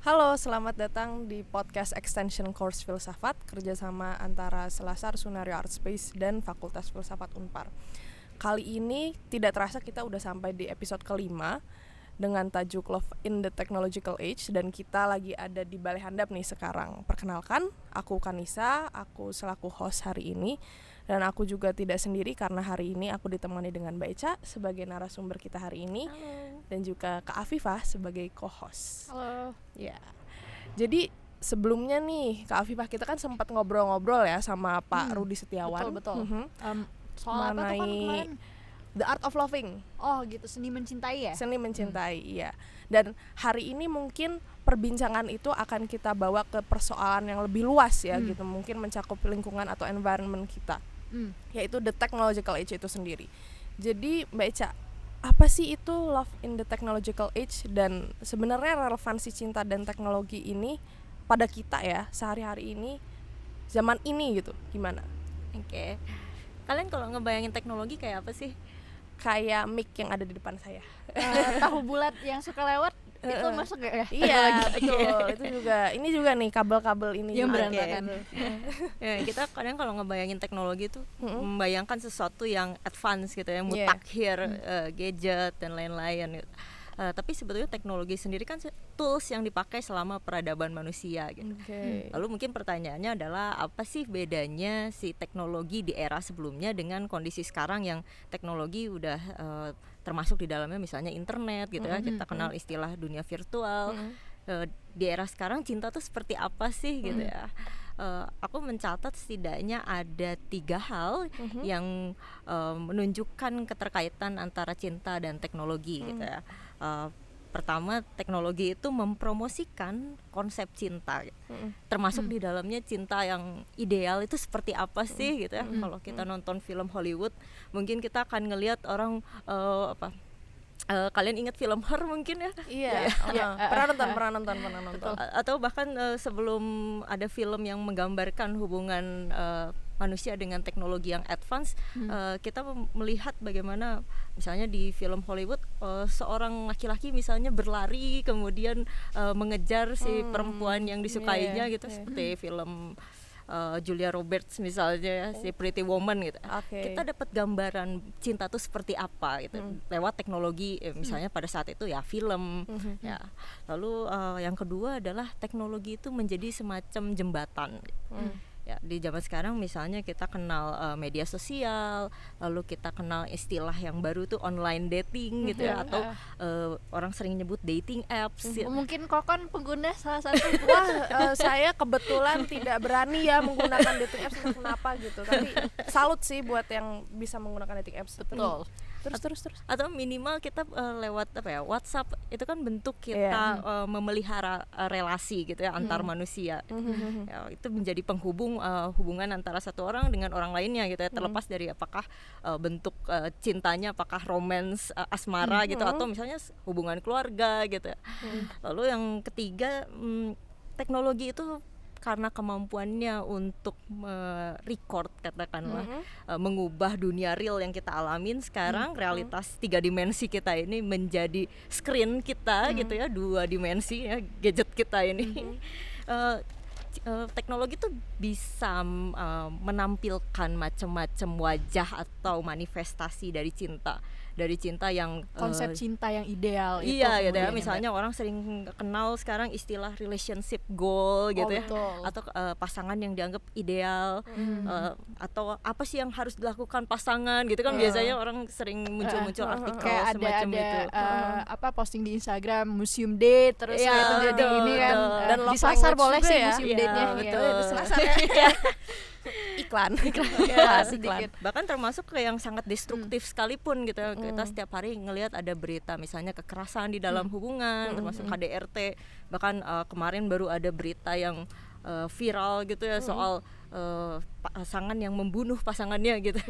Halo, selamat datang di podcast Extension Course Filsafat kerjasama antara Selasar Sunario Art Space dan Fakultas Filsafat Unpar. Kali ini tidak terasa kita udah sampai di episode kelima dengan tajuk Love in the Technological Age, dan kita lagi ada di Balai Handap nih sekarang. Perkenalkan, aku Kanisa, aku selaku host hari ini, dan aku juga tidak sendiri karena hari ini aku ditemani dengan Mbak Eca sebagai narasumber kita hari ini. Halo. Dan juga Kak Afifah sebagai co-host. Halo. Ya. Jadi sebelumnya nih Kak Afifah, kita kan sempat ngobrol-ngobrol ya sama Pak Rudi Setiawan. Betul. Soal apa tuh kan Mengenai kemarin? The Art of Loving. Oh gitu, seni mencintai ya? Seni mencintai, iya. Dan hari ini mungkin perbincangan itu akan kita bawa ke persoalan yang lebih luas ya gitu. Mungkin mencakup lingkungan atau environment kita. Yaitu the technological age itu sendiri. Jadi Mbak Eca, apa sih itu love in the technological age, dan sebenarnya relevansi cinta dan teknologi ini pada kita ya sehari-hari ini, zaman ini gitu, gimana? Oke. Kalian kalau ngebayangin teknologi kayak apa sih? Kayak mic yang ada di depan saya. Tahu bulat yang suka lewat itu masuk ya? Iya, betul. Itu juga. Ini juga nih kabel-kabel ini Yang juga. berantakan. Ya, kita kadang kalau ngebayangin teknologi tuh membayangkan sesuatu yang advance gitu ya, mutakhir, gadget dan lain-lain gitu. Tapi sebetulnya teknologi sendiri kan tools yang dipakai selama peradaban manusia gitu. Lalu mungkin pertanyaannya adalah apa sih bedanya si teknologi di era sebelumnya dengan kondisi sekarang yang teknologi udah termasuk di dalamnya misalnya internet gitu ya, kita kenal istilah dunia virtual. Di era sekarang cinta tuh seperti apa sih gitu ya. Aku mencatat setidaknya ada 3 hal yang menunjukkan keterkaitan antara cinta dan teknologi gitu ya. Pertama, teknologi itu mempromosikan konsep cinta, termasuk di dalamnya cinta yang ideal itu seperti apa sih gitu ya. Kalau kita nonton film Hollywood, mungkin kita akan ngelihat orang kalian ingat film Her mungkin ya? Iya. Pernah nonton. Atau bahkan sebelum ada film yang menggambarkan hubungan manusia dengan teknologi yang advance, kita melihat bagaimana misalnya di film Hollywood seorang laki-laki misalnya berlari kemudian mengejar si perempuan yang disukainya gitu, seperti film Julia Roberts misalnya ya, si Pretty Woman gitu. Kita dapat gambaran cinta tuh seperti apa gitu lewat teknologi, misalnya pada saat itu ya film ya. Lalu yang kedua adalah teknologi itu menjadi semacam jembatan. Ya, di zaman sekarang misalnya kita kenal media sosial, lalu kita kenal istilah yang baru tuh online dating gitu ya, atau orang sering nyebut dating apps. Mungkin Kokon pengguna salah satu. Wah, saya kebetulan tidak berani ya menggunakan dating apps, kenapa gitu. Tapi salut sih buat yang bisa menggunakan dating apps. Betul. Terus. Atau minimal kita lewat WhatsApp itu kan bentuk kita memelihara relasi gitu ya antar manusia. Ya, itu menjadi penghubung hubungan antara satu orang dengan orang lainnya gitu ya, terlepas dari apakah bentuk cintanya, apakah romance asmara gitu atau misalnya hubungan keluarga gitu ya. Lalu yang ketiga, teknologi itu karena kemampuannya untuk record katakanlah, mengubah dunia real yang kita alamin sekarang, realitas 3 dimensi kita ini menjadi screen kita gitu ya, 2 dimensi ya, gadget kita ini. Teknologi tuh bisa menampilkan macam-macam wajah atau manifestasi dari cinta yang konsep cinta yang ideal itu. Iya gitu ya, misalnya orang sering kenal sekarang istilah relationship goal gitu ya, atau pasangan yang dianggap ideal, atau apa sih yang harus dilakukan pasangan gitu kan. Biasanya orang sering muncul artikel kayak semacam itu. Posting di Instagram museum date, terus itu jadi ini kan, dan disasar boleh sih ya? museum date-nya. Betul. Disasar iklan. Sedikit. Bahkan termasuk ke yang sangat destruktif sekalipun gitu. Kita setiap hari ngelihat ada berita misalnya kekerasan di dalam hubungan, termasuk KDRT. Bahkan kemarin baru ada berita yang viral gitu ya, soal pasangan yang membunuh pasangannya gitu.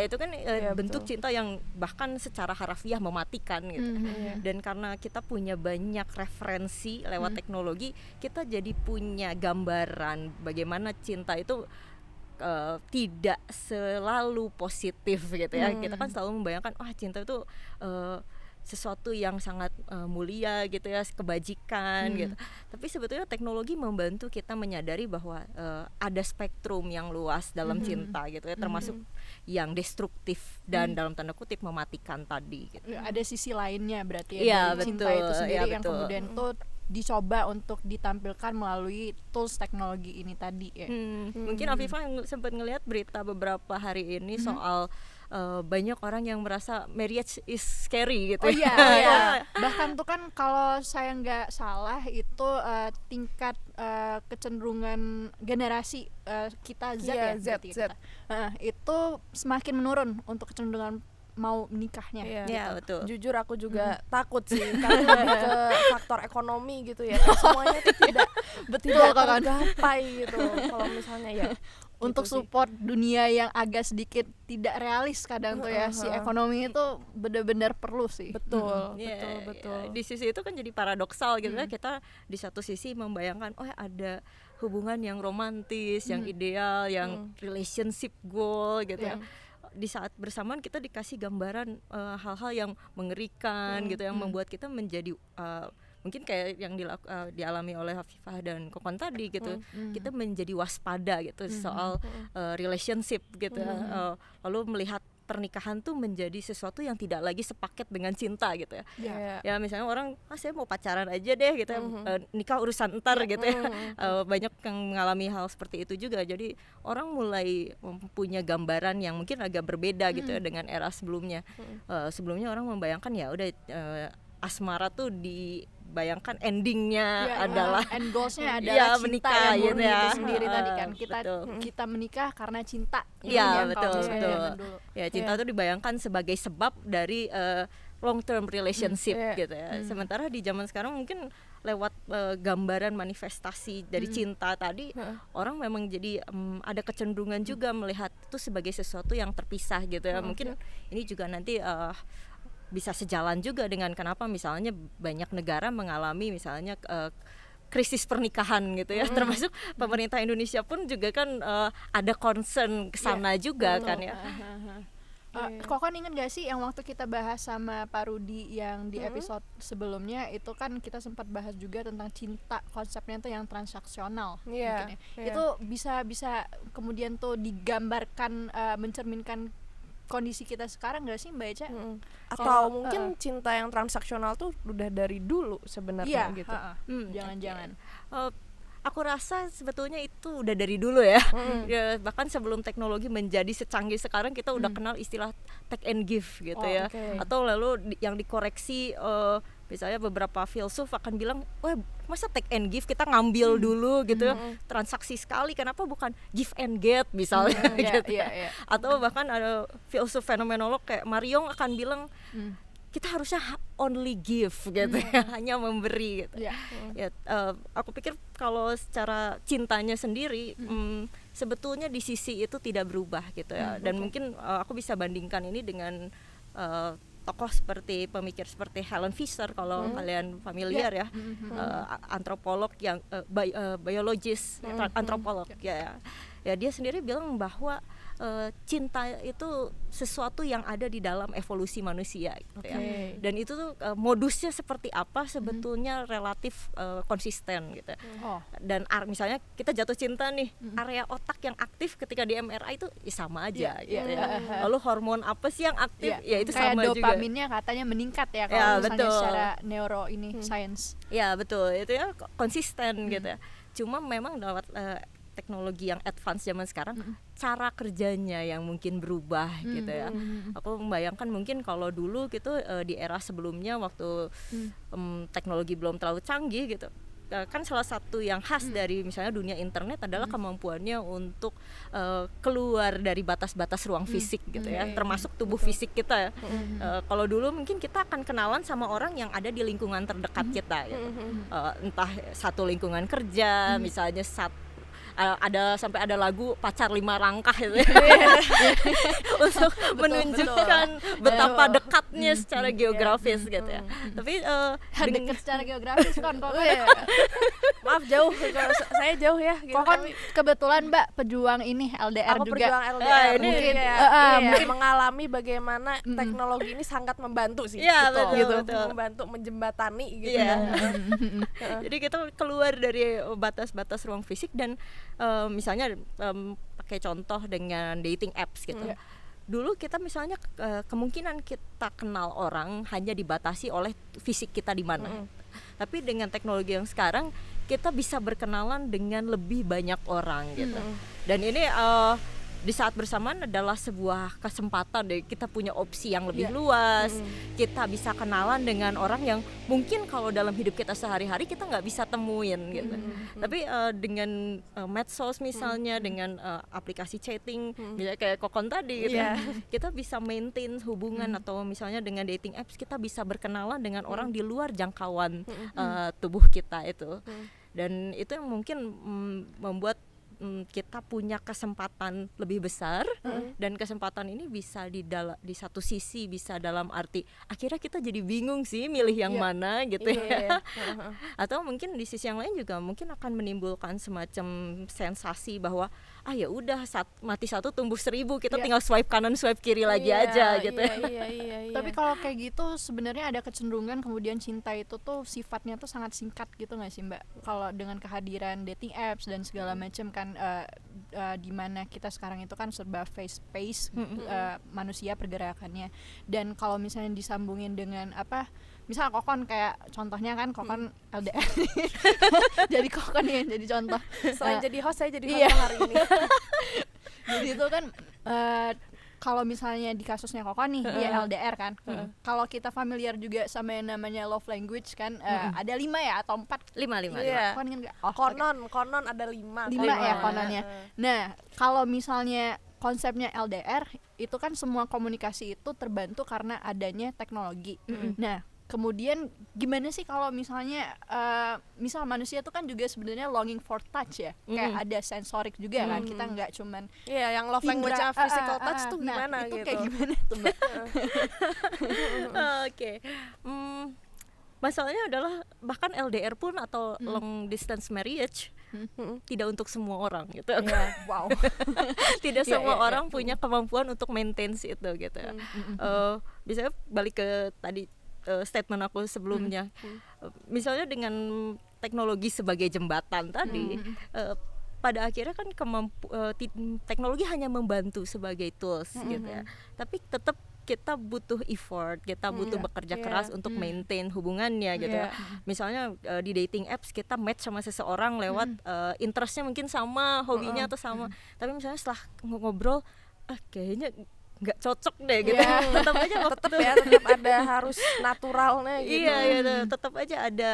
Itu kan bentuk cinta yang bahkan secara harafiah mematikan gitu. Dan karena kita punya banyak referensi lewat teknologi, kita jadi punya gambaran bagaimana cinta itu tidak selalu positif gitu ya. Kita kan selalu membayangkan cinta itu sesuatu yang sangat mulia gitu ya, kebajikan gitu. Tapi sebetulnya teknologi membantu kita menyadari bahwa ada spektrum yang luas dalam cinta gitu ya, termasuk yang destruktif dan dalam tanda kutip mematikan tadi gitu. Ada sisi lainnya berarti ya, dari cinta betul, itu sendiri ya, yang betul. kemudian tuh dicoba untuk ditampilkan melalui tools teknologi ini tadi ya. Mungkin Afifah sempat ngelihat berita beberapa hari ini soal banyak orang yang merasa marriage is scary gitu. Oh iya, iya. Bahkan tuh kan kalau saya nggak salah itu tingkat kecenderungan generasi kita Z ya, berarti Z. kita. Itu semakin menurun untuk kecenderungan mau menikahnya. Iya, betul. Jujur aku juga takut sih, karena lebih ke faktor ekonomi gitu ya. Kan semuanya tuh tidak tergapai gitu. Kalau misalnya ya untuk gitu support dunia yang agak sedikit tidak realis kadang tuh ya, si ekonomi itu benar-benar perlu sih. Betul. Di sisi itu kan jadi paradoksal gitu ya, kita di satu sisi membayangkan ada hubungan yang romantis, yang ideal, yang relationship goal gitu ya. Di saat bersamaan kita dikasih gambaran hal-hal yang mengerikan gitu, yang membuat kita menjadi mungkin kayak yang dialami oleh Hafifah dan Kokon tadi gitu, kita menjadi waspada gitu soal relationship gitu, lalu melihat pernikahan tuh menjadi sesuatu yang tidak lagi sepaket dengan cinta gitu ya. Ya misalnya orang, saya mau pacaran aja deh gitu, nikah urusan ntar gitu ya. Banyak yang mengalami hal seperti itu juga. Jadi orang mulai mempunyai gambaran yang mungkin agak berbeda gitu ya dengan era sebelumnya. Sebelumnya orang membayangkan ya udah asmara tuh dibayangkan endingnya adalah end goalsnya adalah cinta menikah yang murni gitu ya. itu sendiri tadi kan, kita menikah karena cinta. Iya, betul. Ya, cinta tuh dibayangkan sebagai sebab dari long term relationship gitu ya. Sementara di zaman sekarang mungkin lewat gambaran manifestasi dari cinta tadi, orang memang jadi ada kecenderungan juga melihat itu sebagai sesuatu yang terpisah gitu ya. Mungkin ini juga nanti bisa sejalan juga dengan kenapa misalnya banyak negara mengalami misalnya krisis pernikahan gitu ya, termasuk pemerintah Indonesia pun juga kan ada concern kesana juga kan ya. Kokon inget gak sih yang waktu kita bahas sama Pak Rudi yang di episode sebelumnya itu kan kita sempat bahas juga tentang cinta, konsepnya tuh yang transaksional mungkin ya. Itu bisa kemudian tuh digambarkan, mencerminkan kondisi kita sekarang gak sih Mbak Eca? Atau mungkin cinta yang transaksional tuh udah dari dulu sebenarnya gitu. Jangan-jangan. Aku rasa sebetulnya itu udah dari dulu ya. Ya, bahkan sebelum teknologi menjadi secanggih sekarang kita udah kenal istilah take and give gitu ya. Atau lalu yang dikoreksi, misalnya beberapa filsuf akan bilang, masa take and give, kita ngambil dulu gitu, transaksi sekali, kenapa bukan give and get misalnya gitu. Atau bahkan ada filsuf fenomenolog kayak Mariong akan bilang kita harusnya only give gitu ya, hanya memberi gitu. Aku pikir kalau secara cintanya sendiri sebetulnya di sisi itu tidak berubah gitu ya. Dan mungkin aku bisa bandingkan ini dengan tokoh seperti pemikir seperti Helen Fisher kalau kalian familiar ya, antropolog yang biologis, antropolog ya dia sendiri bilang bahwa cinta itu sesuatu yang ada di dalam evolusi manusia gitu ya. Dan itu tuh modusnya seperti apa sebetulnya relatif konsisten gitu. Dan misalnya kita jatuh cinta nih, area otak yang aktif ketika di MRI itu sama aja gitu ya. Lalu hormon apa sih yang aktif? Ya itu kayak sama juga. Kayak dopaminnya katanya meningkat ya kalau misalnya secara neuro ini science. Ya betul, itu ya konsisten gitu ya. Cuma memang lewat teknologi yang advance zaman sekarang, cara kerjanya yang mungkin berubah gitu ya. Aku membayangkan mungkin kalau dulu gitu di era sebelumnya waktu teknologi belum terlalu canggih gitu, kan salah satu yang khas dari misalnya dunia internet adalah kemampuannya untuk keluar dari batas-batas ruang fisik gitu ya, termasuk tubuh fisik kita ya. Kalau dulu mungkin kita akan kenalan sama orang yang ada di lingkungan terdekat kita gitu. Entah satu lingkungan kerja misalnya sampai ada lagu pacar 5 langkah itu untuk menunjukkan betapa dekatnya secara geografis gitu ya. Tapi dekat secara geografis kan kok. Maaf jauh, saya jauh ya gitu. Kok kan kebetulan Mbak pejuang ini LDR aku juga. Pejuang LDR ini mungkin mungkin mengalami bagaimana teknologi ini sangat membantu sih. Betul. Membantu menjembatani gitu. Jadi kita keluar dari batas-batas ruang fisik dan misalnya pakai contoh dengan dating apps gitu. Dulu kita misalnya kemungkinan kita kenal orang hanya dibatasi oleh fisik kita di mana. Tapi dengan teknologi yang sekarang kita bisa berkenalan dengan lebih banyak orang gitu. Dan ini di saat bersamaan adalah sebuah kesempatan deh, kita punya opsi yang lebih luas. Kita bisa kenalan dengan orang yang mungkin kalau dalam hidup kita sehari-hari kita nggak bisa temuin gitu. Tapi dengan medsos misalnya, dengan aplikasi chatting, misalnya kayak Kokon tadi gitu, kita bisa maintain hubungan, atau misalnya dengan dating apps kita bisa berkenalan dengan orang di luar jangkauan tubuh kita itu. Dan itu yang mungkin membuat kita punya kesempatan lebih besar, dan kesempatan ini bisa di satu sisi bisa dalam arti akhirnya kita jadi bingung sih milih yang mana gitu ya. Atau mungkin di sisi yang lain juga mungkin akan menimbulkan semacam sensasi bahwa ya udah mati satu tumbuh 1000, kita tinggal swipe kanan swipe kiri lagi aja gitu. Tapi kalau kayak gitu sebenarnya ada kecenderungan kemudian cinta itu tuh sifatnya tuh sangat singkat gitu nggak sih Mbak? Kalau dengan kehadiran dating apps dan segala macam kan di mana kita sekarang itu kan serba fast pace manusia pergerakannya. Dan kalau misalnya disambungin dengan misal Kokon kayak contohnya kan Kokon LDR jadi Kokon ya jadi contoh. Selain jadi host saya jadi host hari ini. Jadi itu kan kalau misalnya di kasusnya Kokon nih dia LDR kan. Kalau kita familiar juga sama yang namanya love language kan, ada 5 ya atau 4? 5. Kokon ingat nggak? Konon ada 5 ya kononnya. Nah kalau misalnya konsepnya LDR itu kan semua komunikasi itu terbantu karena adanya teknologi. Nah kemudian gimana sih kalau misalnya misal manusia itu kan juga sebenarnya longing for touch ya, kayak ada sensorik juga kan, kita nggak cuman yang love language physical touch tuh gimana itu gitu. Kayak gimana tuh Mbak? Oke. Masalahnya adalah bahkan LDR pun atau long distance marriage tidak untuk semua orang gitu. Wow. Tidak semua orang punya kemampuan untuk maintain itu gitu. Bisa balik ke tadi statement aku sebelumnya. Misalnya dengan teknologi sebagai jembatan tadi, pada akhirnya kan teknologi hanya membantu sebagai tools gitu ya. Tapi tetap kita butuh effort, kita butuh bekerja keras untuk maintain hubungannya gitu. Misalnya di dating apps kita match sama seseorang lewat interestnya mungkin sama, hobinya atau sama. Tapi misalnya setelah ngobrol, kayaknya nggak cocok deh gitu. Tetap aja tetap ada harus naturalnya gitu. Tetap aja ada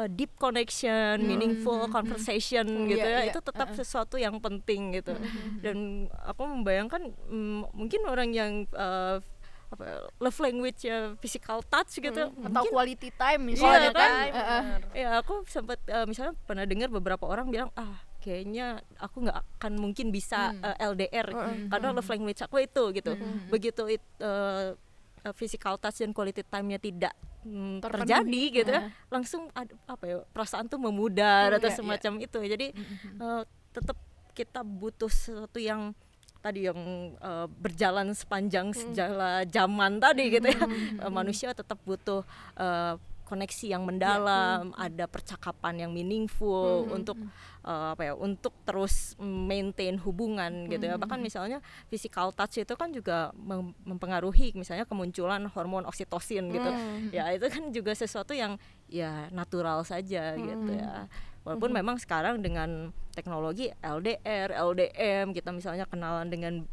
deep connection, meaningful conversation gitu ya. Itu tetap sesuatu yang penting gitu. Dan aku membayangkan mungkin orang yang love language ya physical touch gitu, atau quality time misalnya aku sempat misalnya pernah dengar beberapa orang bilang kayaknya aku nggak akan mungkin bisa LDR karena love language aku itu gitu. Begitu physical touch dan quality time-nya tidak terjadi gitu langsung ada perasaan tuh memudar atau semacam itu. Jadi tetap kita butuh sesuatu yang tadi yang berjalan sepanjang segala zaman tadi gitu ya. Manusia tetap butuh koneksi yang mendalam, ada percakapan yang meaningful untuk untuk terus maintain hubungan gitu ya. Bahkan misalnya physical touch itu kan juga mempengaruhi misalnya kemunculan hormon oksitosin gitu. Ya itu kan juga sesuatu yang ya natural saja gitu ya. Walaupun memang sekarang dengan teknologi LDR, LDM, kita misalnya kenalan dengan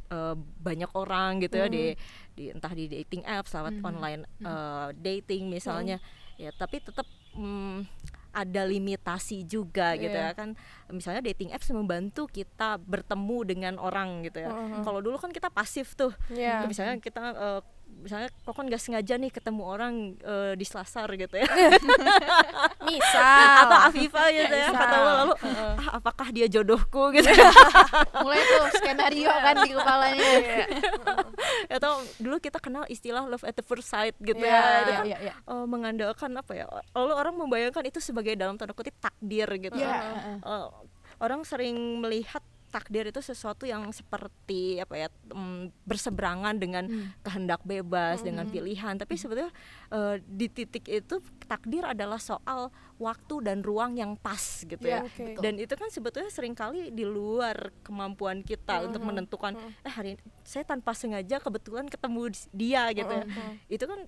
banyak orang gitu ya di entah di dating apps, lewat online dating misalnya. Ya tapi tetap ada limitasi juga gitu ya kan. Misalnya dating apps membantu kita bertemu dengan orang gitu ya. Kalau dulu kan kita pasif tuh. Misalnya kita misalnya kok kan nggak sengaja nih ketemu orang di Selasar gitu ya. Misal atau Afifa gitu ya, ketemu lalu apakah dia jodohku gitu. Mulai tuh skenario kan di kepalanya. Atau dulu kita kenal istilah love at the first sight gitu ya. Itu kan mengandalkan apa ya, lalu orang membayangkan itu sebagai dalam tanda kutip takdir gitu. Orang sering melihat takdir itu sesuatu yang seperti apa ya, berseberangan dengan kehendak bebas, dengan pilihan. Tapi sebetulnya di titik itu takdir adalah soal waktu dan ruang yang pas gitu ya. Dan itu kan sebetulnya seringkali di luar kemampuan kita untuk menentukan hari ini saya tanpa sengaja kebetulan ketemu dia gitu ya. Itu kan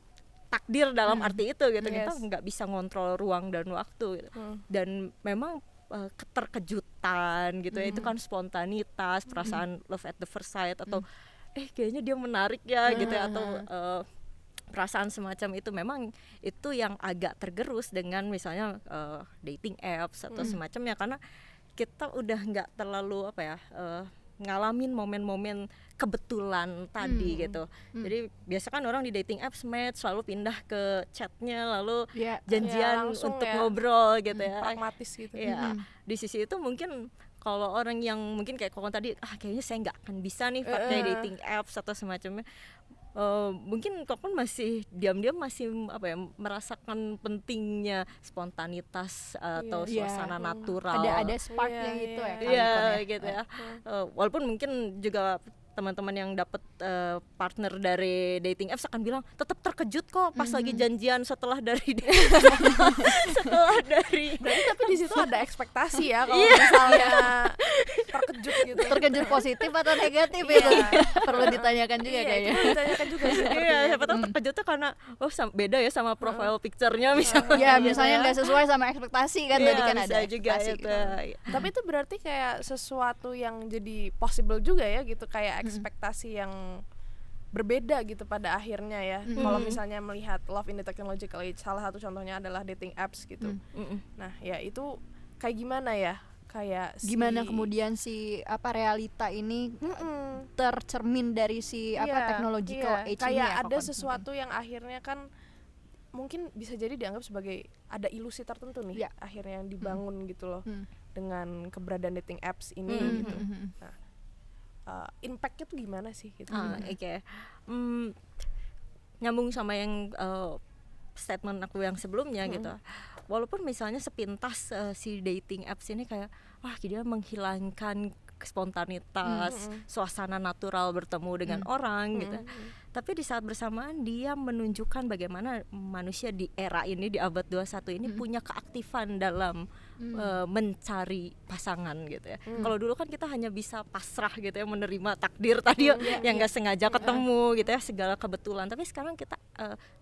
takdir dalam arti itu gitu. Kita nggak bisa ngontrol ruang dan waktu gitu. Dan memang keterkejutan gitu ya, itu kan spontanitas, perasaan love at the first sight atau kayaknya dia menarik ya gitu ya, atau perasaan semacam itu. Memang itu yang agak tergerus dengan misalnya dating apps atau semacamnya, karena kita udah nggak terlalu apa ya, ngalamin momen-momen kebetulan tadi gitu. Jadi biasa kan orang di dating apps match selalu pindah ke chatnya, lalu janjian untuk ngobrol gitu ya, pragmatis gitu. Di sisi itu mungkin kalau orang yang mungkin kayak Kokon tadi, kayaknya saya nggak akan bisa nih pakai dating apps atau semacamnya, mungkin Kokon masih diam-diam masih apa ya, merasakan pentingnya spontanitas atau suasana natural. Ada sparknya gitu ya. Gitu ya. Walaupun mungkin juga teman-teman yang dapat partner dari dating apps akan bilang tetap terkejut kok pas lagi janjian setelah dari Berarti tapi di situ ada ekspektasi ya kalau misalnya terkejut gitu. Terkejut positif atau negatif itu perlu ditanyakan juga kayaknya. Ditanyakan juga sih. Siapa tahu terkejut tuh karena beda ya sama profile picture-nya misalnya. Ya, misalnya nggak sesuai sama ekspektasi kan, tadi kan ada juga ekspektasi gitu. Tapi itu berarti kayak sesuatu yang jadi possible juga ya gitu, kayak ekspektasi yang berbeda gitu pada akhirnya ya. Kalau misalnya melihat love in the technological age, salah satu contohnya adalah dating apps gitu. Nah, ya itu kayak gimana ya? Kayak gimana kemudian si realita ini tercermin dari si technological age ini, kayak ada sesuatu yang akhirnya kan mungkin bisa jadi dianggap sebagai ada ilusi tertentu nih akhirnya yang dibangun gitu loh dengan keberadaan dating apps ini gitu. Nah, impact-nya tuh gimana sih gitu? Nyambung sama yang statement aku yang sebelumnya gitu. Walaupun misalnya sepintas si dating apps ini kayak dia menghilangkan spontanitas, suasana natural bertemu dengan orang gitu. Tapi di saat bersamaan dia menunjukkan bagaimana manusia di era ini, di abad 21 ini punya keaktifan dalam mencari pasangan gitu ya. Kalau dulu kan kita hanya bisa pasrah gitu ya, menerima takdir tadi yang nggak sengaja ketemu gitu ya, segala kebetulan. Tapi sekarang kita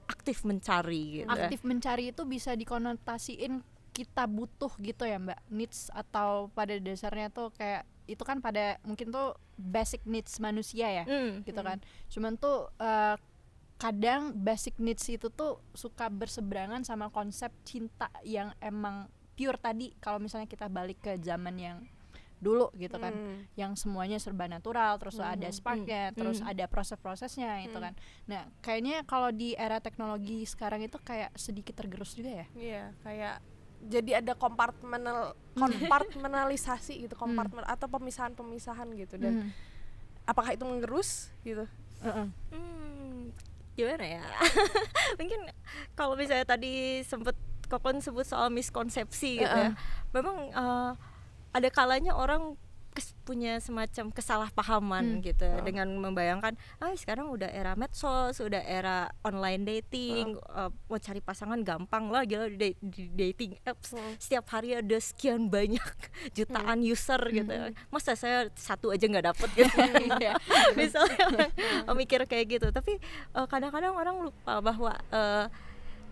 aktif mencari gitu. Aktif mencari itu bisa dikonotasiin kita butuh gitu ya Mbak, needs, atau pada dasarnya tuh kayak itu kan pada mungkin tuh basic needs manusia ya gitu kan. Cuman tuh kadang basic needs itu tuh suka berseberangan sama konsep cinta yang emang pure tadi. Kalau misalnya kita balik ke zaman yang dulu gitu kan, yang semuanya serba natural, terus ada sparknya, terus ada proses-prosesnya itu kan. Nah kayaknya kalau di era teknologi sekarang itu kayak sedikit tergerus juga ya. Iya, kayak jadi ada kompartmentalisasi gitu, atau pemisahan-pemisahan gitu. Dan apakah itu menggerus gitu? Gimana ya? Mungkin kalau misalnya tadi sempet Kokon sebut soal miskonsepsi gitu ya, memang ada kalanya orang punya semacam kesalahpahaman gitu dengan membayangkan sekarang udah era medsos, udah era online dating, mau cari pasangan gampang lah, gila di dating apps setiap hari ada sekian banyak jutaan user gitu, masa saya satu aja nggak dapet gitu. Misalnya orang mikir kayak gitu, tapi kadang-kadang orang lupa bahwa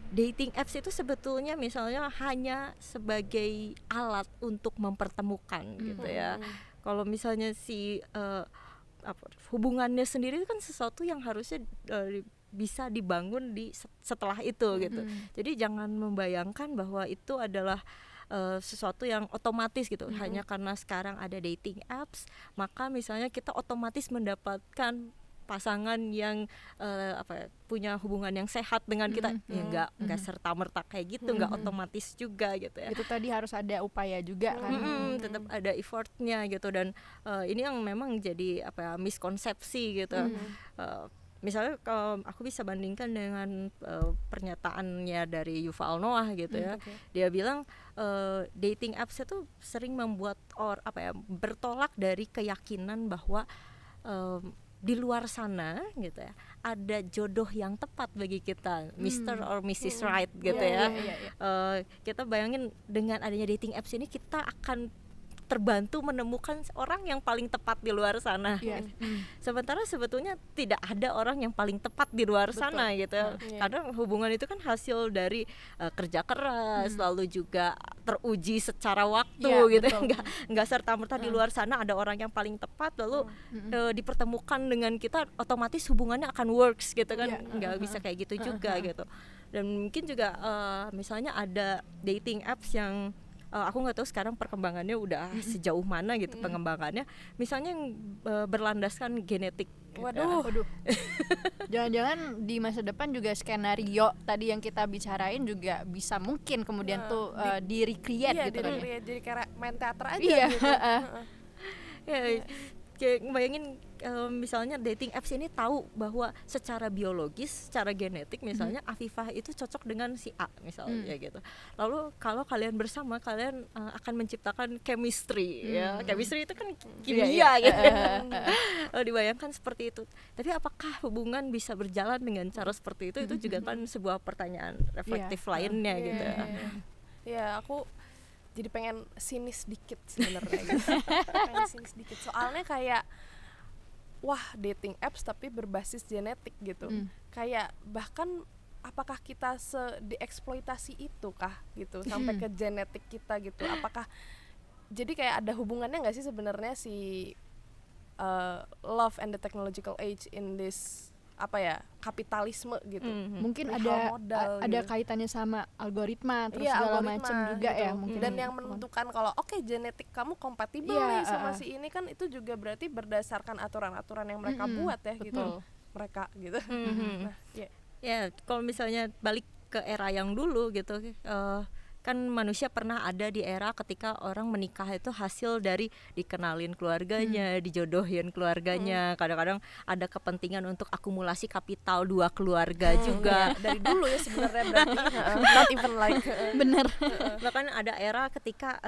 dating apps itu sebetulnya misalnya hanya sebagai alat untuk mempertemukan gitu ya. Kalau misalnya si hubungannya sendiri kan sesuatu yang harusnya bisa dibangun di setelah itu gitu. Jadi jangan membayangkan bahwa itu adalah sesuatu yang otomatis gitu. Hanya karena sekarang ada dating apps, maka misalnya kita otomatis mendapatkan pasangan yang punya hubungan yang sehat dengan kita, ya nggak serta merta kayak gitu, nggak otomatis juga gitu ya. Itu tadi harus ada upaya juga kan. Tetap ada effortnya gitu, dan ini yang memang jadi miskonsepsi gitu. Misalnya kalau aku bisa bandingkan dengan pernyataannya dari Yuval Noah gitu ya. Dia bilang dating apps itu sering membuat bertolak dari keyakinan bahwa di luar sana gitu ya ada jodoh yang tepat bagi kita, Mr. or Mrs. Right gitu ya. Kita bayangin dengan adanya dating apps ini kita akan terbantu menemukan orang yang paling tepat di luar sana. Sementara sebetulnya tidak ada orang yang paling tepat di luar sana gitu. Karena hubungan itu kan hasil dari kerja keras, lalu juga teruji secara waktu gitu. Nggak serta-merta di luar sana ada orang yang paling tepat lalu dipertemukan dengan kita, otomatis hubungannya akan works gitu kan. Nggak bisa kayak gitu juga gitu. Dan mungkin juga misalnya ada dating apps yang aku nggak tahu sekarang perkembangannya udah sejauh mana gitu pengembangannya, misalnya yang berlandaskan genetik. Waduh. Jangan-jangan di masa depan juga skenario tadi yang kita bicarain juga bisa mungkin kemudian tuh di-recreate gitu kan. Jadi kayak main teater aja gitu. Kayak bayangin misalnya dating apps ini tahu bahwa secara biologis, secara genetik misalnya Afifah itu cocok dengan si A misalnya gitu. Lalu kalau kalian bersama kalian akan menciptakan chemistry ya. Chemistry itu kan kimia gitu. Dibayangkan seperti itu. Tapi apakah hubungan bisa berjalan dengan cara seperti itu? Itu juga kan sebuah pertanyaan reflektif lainnya gitu. Ya, aku jadi pengen sinis dikit sebenarnya gitu. Pengen sinis dikit soalnya kayak wah, dating apps tapi berbasis genetik gitu. Kayak bahkan apakah kita dieksploitasi itu kah gitu sampai ke genetik kita gitu. Apakah jadi kayak ada hubungannya nggak sih sebenarnya si love and the technological age in this kapitalisme gitu. Mungkin ada gitu. Kaitannya sama algoritma terus segala macam juga gitu. Ya mungkin. Dan yang menentukan kalau genetik kamu kompatibel nih sama si ini kan itu juga berarti berdasarkan aturan-aturan yang mereka buat ya gitu. Mereka gitu. Kalau misalnya balik ke era yang dulu gitu, kan manusia pernah ada di era ketika orang menikah itu hasil dari dikenalin keluarganya, dijodohin keluarganya. Kadang-kadang ada kepentingan untuk akumulasi kapital dua keluarga juga. Dari dulu ya sebenarnya berarti not even like bener. Bahkan ada era ketika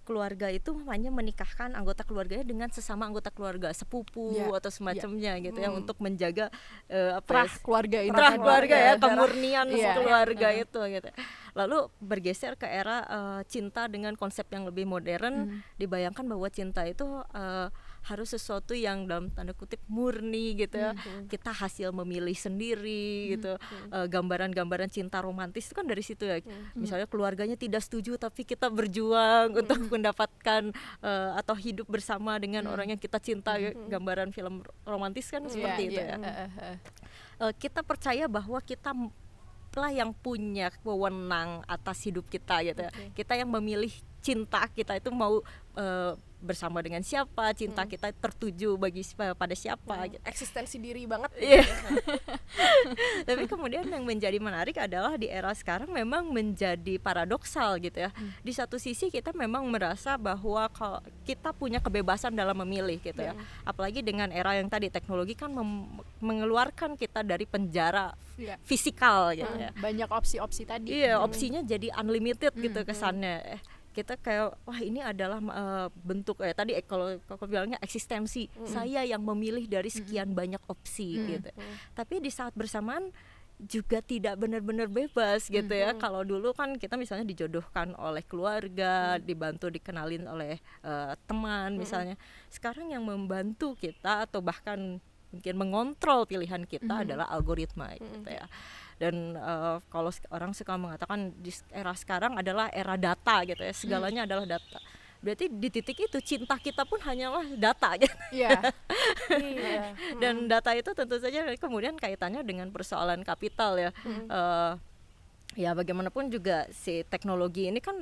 keluarga itu hanya menikahkan anggota keluarganya dengan sesama anggota keluarga, sepupu atau semacamnya gitu ya, untuk menjaga terah keluarga ini. Terah keluarga ya, kemurnian keluarga itu gitu. Lalu bergeser ke era cinta dengan konsep yang lebih modern. Dibayangkan bahwa cinta itu harus sesuatu yang dalam tanda kutip murni gitu ya. Kita hasil memilih sendiri gitu. Gambaran-gambaran cinta romantis itu kan dari situ ya. Misalnya keluarganya tidak setuju tapi kita berjuang untuk mendapatkan atau hidup bersama dengan orang yang kita cinta. Gambaran film romantis kan seperti itu ya. Kita percaya bahwa kita lah yang punya wewenang atas hidup kita gitu. Kita yang memilih cinta kita itu mau bersama dengan siapa, cinta kita tertuju pada siapa gitu. Eksistensi diri banget Tapi kemudian yang menjadi menarik adalah di era sekarang memang menjadi paradoksal gitu ya. Di satu sisi kita memang merasa bahwa kita punya kebebasan dalam memilih gitu ya. Apalagi dengan era yang tadi teknologi kan mengeluarkan kita dari penjara fisikal gitu ya. Banyak opsi-opsi tadi. Opsinya jadi unlimited gitu kesannya. Kita kayak wah ini adalah bentuk tadi kalau bilangnya eksistensi. Saya yang memilih dari sekian banyak opsi gitu. Tapi di saat bersamaan juga tidak benar-benar bebas gitu ya. Kalau dulu kan kita misalnya dijodohkan oleh keluarga, dibantu dikenalin oleh teman misalnya. Sekarang yang membantu kita atau bahkan mungkin mengontrol pilihan kita adalah algoritma gitu ya. Dan kalau orang suka mengatakan di era sekarang adalah era data gitu ya, segalanya adalah data. Berarti di titik itu cinta kita pun hanyalah data gitu. Dan data itu tentu saja kemudian kaitannya dengan persoalan kapital ya. ya bagaimanapun juga si teknologi ini kan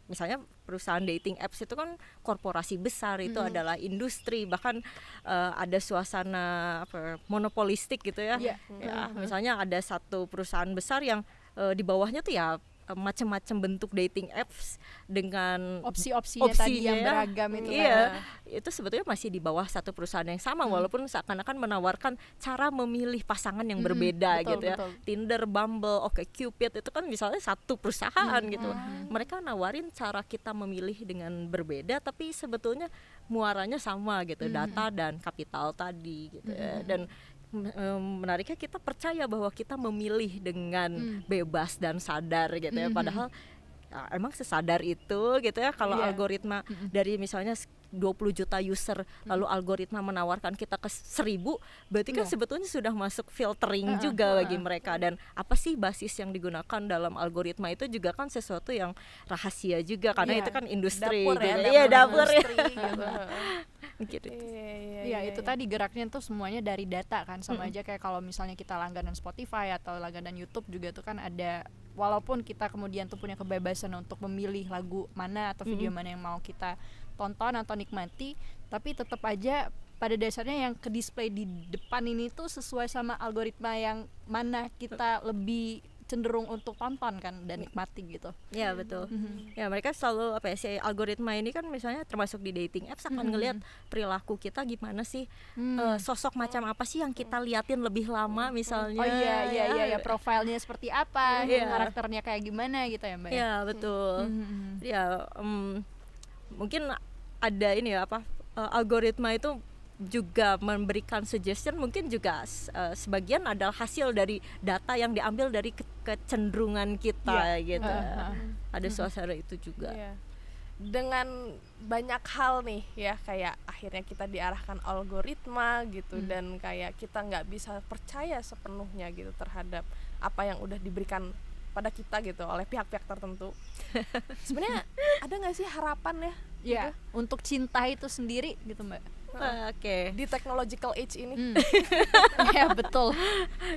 misalnya perusahaan dating apps itu kan korporasi besar, itu adalah industri, bahkan ada suasana monopolistik gitu ya. Misalnya ada satu perusahaan besar yang di bawahnya tuh ya macam-macam bentuk dating apps dengan opsi-opsinya tadi yang beragam itu. Itu sebetulnya masih di bawah satu perusahaan yang sama, walaupun seakan-akan menawarkan cara memilih pasangan yang berbeda gitu ya. Tinder, Bumble, OkCupid itu kan misalnya satu perusahaan gitu. Mereka nawarin cara kita memilih dengan berbeda, tapi sebetulnya muaranya sama gitu, data dan kapital tadi gitu ya. Dan menariknya kita percaya bahwa kita memilih dengan bebas dan sadar gitu ya, padahal emang sesadar itu gitu ya kalau algoritma dari misalnya 20 juta user lalu algoritma menawarkan kita ke 1000, berarti kan sebetulnya sudah masuk filtering juga bagi mereka. Dan apa sih basis yang digunakan dalam algoritma itu juga kan sesuatu yang rahasia juga, karena itu kan industri dapur gitu. Dapur gitu. Itu tadi geraknya tuh semuanya dari data kan, sama aja kayak kalau misalnya kita langganan Spotify atau langganan YouTube juga tuh kan ada, walaupun kita kemudian tuh punya kebebasan untuk memilih lagu mana atau video mana yang mau kita tonton atau nikmati, tapi tetap aja pada dasarnya yang ke display di depan ini tuh sesuai sama algoritma yang mana kita lebih cenderung untuk tonton kan dan nikmati gitu. Ya betul. Ya mereka selalu si algoritma ini kan misalnya termasuk di dating apps akan ngelihat perilaku kita gimana sih, sosok macam apa sih yang kita liatin lebih lama misalnya. Profilnya seperti apa, karakternya kayak gimana gitu ya Mbak. Ya betul. Mungkin ada ini ya algoritma itu juga memberikan suggestion, mungkin juga sebagian adalah hasil dari data yang diambil dari kecenderungan kita gitu. Ada suasana itu juga. Dengan banyak hal nih ya, kayak akhirnya kita diarahkan algoritma gitu, dan kayak kita nggak bisa percaya sepenuhnya gitu terhadap apa yang udah diberikan pada kita gitu oleh pihak-pihak tertentu. Sebenarnya ada nggak sih harapan ya untuk cinta itu sendiri gitu Mbak? Di technological age ini. Ya betul.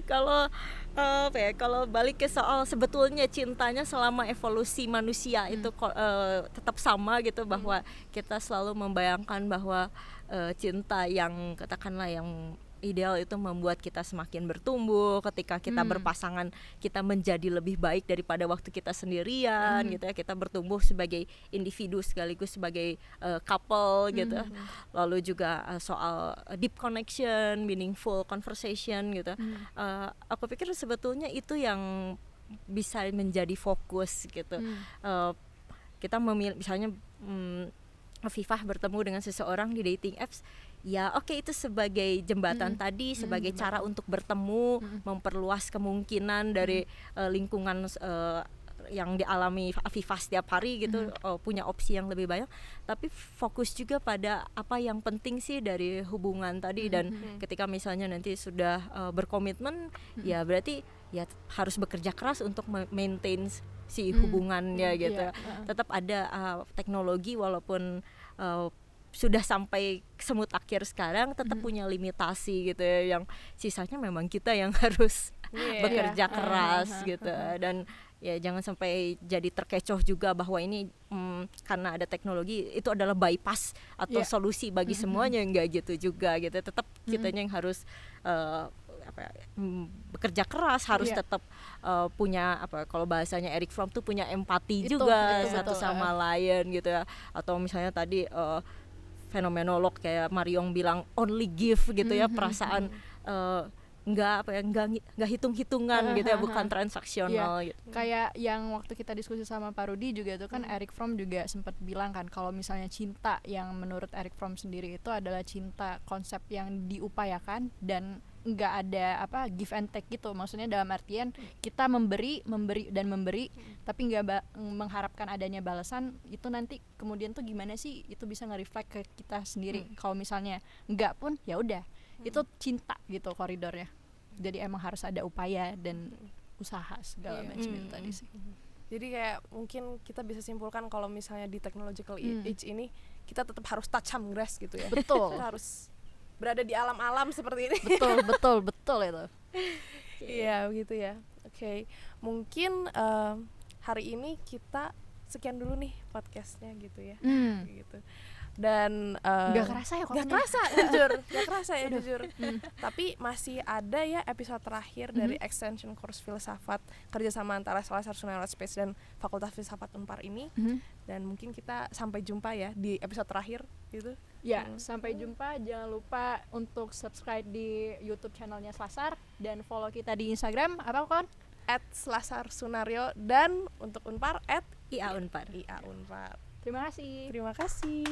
Kalau kalau balik ke soal sebetulnya cintanya selama evolusi manusia itu tetap sama gitu, bahwa kita selalu membayangkan bahwa cinta yang katakanlah yang ideal itu membuat kita semakin bertumbuh. Ketika kita berpasangan, kita menjadi lebih baik daripada waktu kita sendirian gitu ya. Kita bertumbuh sebagai individu sekaligus sebagai couple gitu. Lalu juga soal deep connection, meaningful conversation gitu. Aku pikir sebetulnya itu yang bisa menjadi fokus gitu. Kita memilih misalnya Afifah bertemu dengan seseorang di dating apps, ya itu sebagai jembatan tadi, sebagai cara untuk bertemu, memperluas kemungkinan dari lingkungan yang dialami Afifah setiap hari gitu, punya opsi yang lebih banyak, tapi fokus juga pada apa yang penting sih dari hubungan tadi. Dan ketika misalnya nanti sudah berkomitmen, ya berarti ya harus bekerja keras untuk maintain si hubungannya gitu. Tetap ada teknologi walaupun sudah sampai semut akhir sekarang, tetap punya limitasi gitu ya, yang sisanya memang kita yang harus bekerja keras gitu. Dan ya jangan sampai jadi terkecoh juga bahwa ini karena ada teknologi itu adalah bypass atau solusi bagi semuanya, enggak gitu juga gitu. Tetap kitanya yang harus bekerja keras, harus tetap punya kalau bahasanya Eric Fromm tuh punya empati itu, juga satu sama lain gitu ya. Atau misalnya tadi fenomenolog kayak Mariong bilang only give gitu ya, perasaan nggak hitung-hitungan gitu ya, bukan transaksional gitu. Kayak yang waktu kita diskusi sama Pak Rudi juga tuh kan Eric Fromm juga sempat bilang kan kalau misalnya cinta yang menurut Eric Fromm sendiri itu adalah cinta konsep yang diupayakan dan nggak ada give and take gitu. Maksudnya dalam artian kita memberi dan memberi, tapi nggak mengharapkan adanya balasan. Itu nanti kemudian tuh gimana sih itu bisa nge-reflect ke kita sendiri. Kalau misalnya nggak pun ya udah, itu cinta gitu koridornya. Jadi emang harus ada upaya dan usaha segala macam itu tadi sih. Jadi kayak mungkin kita bisa simpulkan kalau misalnya di technological age ini kita tetap harus touch some grass gitu ya. Betul. Kita harus berada di alam-alam seperti ini. Betul itu. Iya begitu ya. Oke, mungkin hari ini kita sekian dulu nih podcastnya gitu ya. Gitu. Dan gak kerasa ya gak kerasa ya jujur. Tapi masih ada ya episode terakhir dari Extension Course Filsafat kerjasama antara Selasar Sunario Art Space dan Fakultas Filsafat Unpar ini. Dan mungkin kita sampai jumpa ya di episode terakhir gitu. Ya, sampai jumpa. Jangan lupa untuk subscribe di YouTube channelnya Selasar dan follow kita di Instagram apa kon? @selasarsunario dan untuk Unpar @IA Unpar. IA Unpar. Terima kasih. Terima kasih.